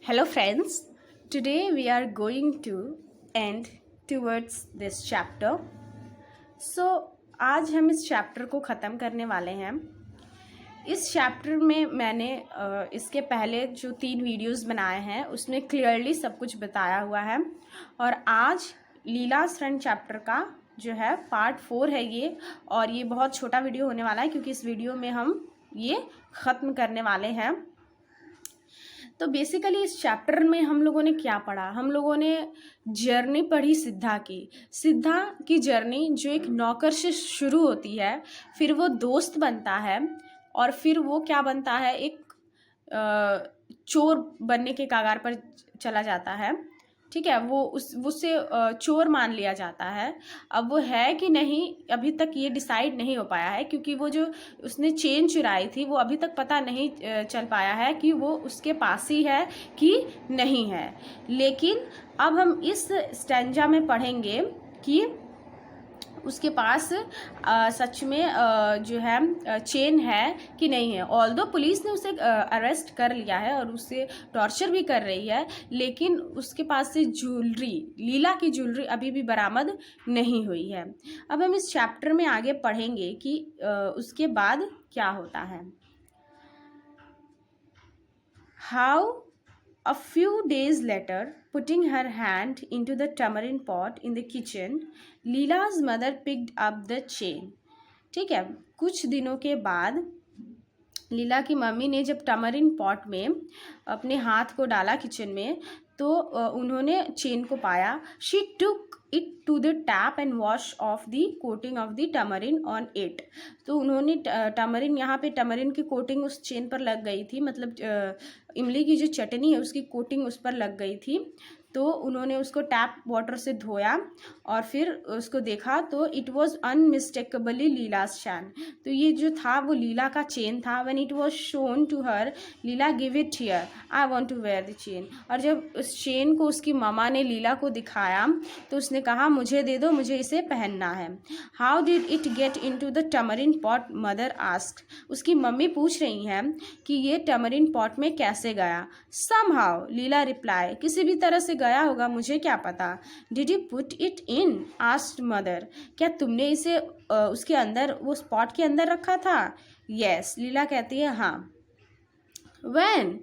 Hello friends, today we are going to end towards this chapter. So आज हम इस chapter को ख़त्म करने वाले हैं। इस चैप्टर में मैंने इसके पहले जो 3 वीडियोस बनाए हैं उसमें क्लियरली सब कुछ बताया हुआ है और आज लीलास फ्रेंड चैप्टर का जो है पार्ट 4 है ये, और ये बहुत छोटा वीडियो होने वाला है क्योंकि इस वीडियो में हम ये ख़त्म करने वाले हैं। तो बेसिकली इस चैप्टर में हम लोगों ने क्या पढ़ा? हम लोगों ने जर्नी पढ़ी सिद्धा की जर्नी जो एक नौकर से शुरू होती है, फिर वो दोस्त बनता है और फिर वो क्या बनता है, एक चोर बनने के कगार पर चला जाता है। ठीक है, वो उससे चोर मान लिया जाता है। अब वो है कि नहीं अभी तक ये डिसाइड नहीं हो पाया है क्योंकि वो जो उसने चेन चुराई थी वो अभी तक पता नहीं चल पाया है कि वो उसके पास ही है कि नहीं है। लेकिन अब हम इस स्टैंजा में पढ़ेंगे कि उसके पास सच में जो है चेन है कि नहीं है। ऑल्दो पुलिस ने उसे अरेस्ट कर लिया है और उसे टॉर्चर भी कर रही है, लेकिन उसके पास से ज्वेलरी, लीला की ज्वेलरी अभी भी बरामद नहीं हुई है। अब हम इस चैप्टर में आगे पढ़ेंगे कि उसके बाद क्या होता है। How A few days later, putting her hand into the tamarind pot in the kitchen, Leela's mother picked up the chain. ठीक है, कुछ दिनों के बाद लीला की मम्मी ने जब टमरिन पॉट में अपने हाथ को डाला किचन में तो उन्होंने चेन को पाया। She took it to the tap and wash off the coating of the tamarind on it. तो उन्होंने टमरिन, यहाँ पे टमरिन की कोटिंग उस चेन पर लग गई थी, मतलब इमली की जो चटनी है उसकी कोटिंग उस पर लग गई थी। तो उन्होंने उसको टैप वाटर से धोया और फिर उसको देखा तो इट वॉज अनमिस्टेकेबली लीलास चैन। तो ये जो था वो लीला का चेन था। When it was shown to her, Leela give it here, I want to wear the chain. और जब उस चेन को उसकी मामा ने लीला को दिखाया तो उसने कहा मुझे दे दो, मुझे इसे पहनना है। How did it get in to the tamarind pot, mother asked. उसकी मम्मी पूछ रही हैं कि ये टमरिन पॉट में कैसे गया। समहाउ, लीला रिप्लाई, किसी भी तरह से गया होगा, मुझे क्या पता। Did you put it in, asked mother. क्या तुमने इसे उसके अंदर, वो स्पॉट के अंदर रखा था? यस, लीला कहती है हाँ। व्हेन,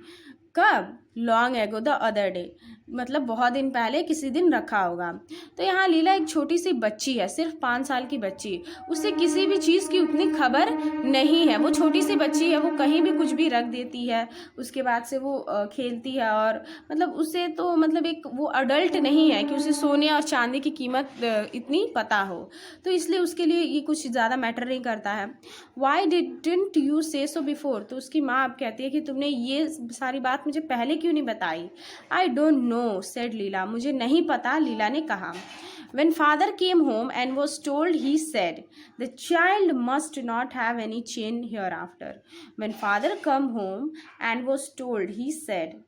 कब? Long ago, the other day, मतलब बहुत दिन पहले, किसी दिन रखा होगा। तो यहाँ लीला एक छोटी सी बच्ची है, सिर्फ 5 साल की बच्ची। उसे किसी भी चीज़ की उतनी खबर नहीं है। वो छोटी सी बच्ची है, वो कहीं भी कुछ भी रख देती है, उसके बाद से वो खेलती है और मतलब उसे तो मतलब एक वो अडल्ट नहीं है कि उसे सोने और चांदी की कीमत इतनी पता हो। तो इसलिए उसके लिए ये कुछ ज़्यादा मैटर नहीं करता है। वाई डिडंट यू से सो बिफोर। तो उसकी माँ अब कहती है कि तुमने ये सारी बात मुझे पहले क्यों नहीं बताई। आई डोंट नो, सेड लीला, मुझे नहीं पता, लीला ने कहा। When father came home and was told, he said, the child must not have any chain hereafter. When father come home and was told, he said,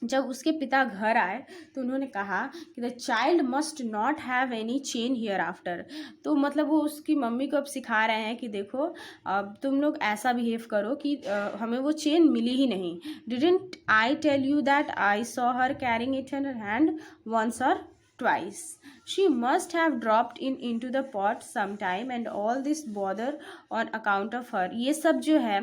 जब उसके पिता घर आए तो उन्होंने कहा कि the child must not have any chain here after. तो मतलब वो उसकी मम्मी को अब सिखा रहे हैं कि देखो अब तुम लोग ऐसा बिहेव करो कि हमें वो चेन मिली ही नहीं। Didn't I tell you that I saw her carrying it in her hand once और twice. She must have dropped into the pot sometime and all this bother on account of her. ये सब जो है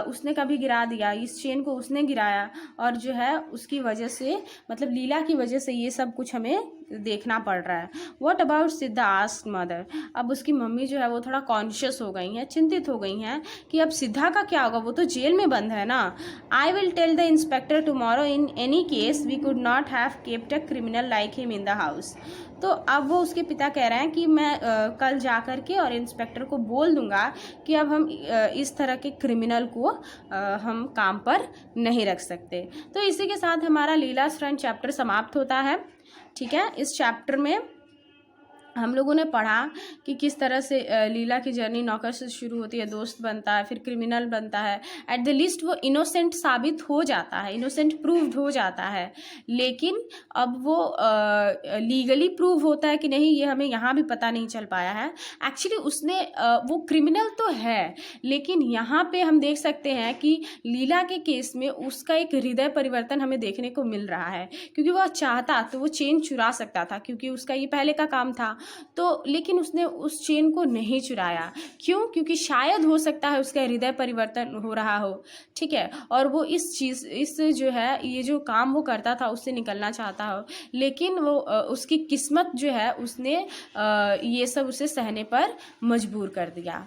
उसने कभी गिरा दिया, इस चेन को उसने गिराया और जो है उसकी वजह से, मतलब लीला की वजह से ये सब कुछ हमें देखना पड़ रहा है। What about सिद्धा, आस्क्ड मदर। अब उसकी मम्मी जो है वो थोड़ा कॉन्शियस हो गई हैं, चिंतित हो गई हैं कि अब सिद्धा का क्या होगा, वो तो जेल में बंद है ना। I will tell the inspector tomorrow, in any case we could not have kept a criminal like him in the house. तो अब वो उसके पिता कह रहे हैं कि मैं कल जा कर के और इंस्पेक्टर को बोल दूंगा कि अब हम इस तरह के क्रिमिनल को हम काम पर नहीं रख सकते। तो इसी के साथ हमारा लीलास फ्रेंड चैप्टर समाप्त होता है। ठीक है, इस चैप्टर में हम लोगों ने पढ़ा कि किस तरह से लीला की जर्नी नौकर से शुरू होती है, दोस्त बनता है, फिर क्रिमिनल बनता है, एट द लिस्ट वो इनोसेंट साबित हो जाता है, इनोसेंट प्रूव्ड हो जाता है, लेकिन अब वो लीगली प्रूव होता है कि नहीं ये हमें यहाँ भी पता नहीं चल पाया है। एक्चुअली उसने वो क्रिमिनल तो है, लेकिन यहाँ पे हम देख सकते हैं कि लीला के केस में उसका एक हृदय परिवर्तन हमें देखने को मिल रहा है, क्योंकि वह चाहता तो वो चेन चुरा सकता था, क्योंकि उसका ये पहले का काम था, तो लेकिन उसने उस चेन को नहीं चुराया। क्यों? क्योंकि शायद हो सकता है उसका हृदय परिवर्तन हो रहा हो, ठीक है, और वो इस जो है ये जो काम वो करता था उससे निकलना चाहता हो, लेकिन वो उसकी किस्मत जो है उसने ये सब उसे सहने पर मजबूर कर दिया।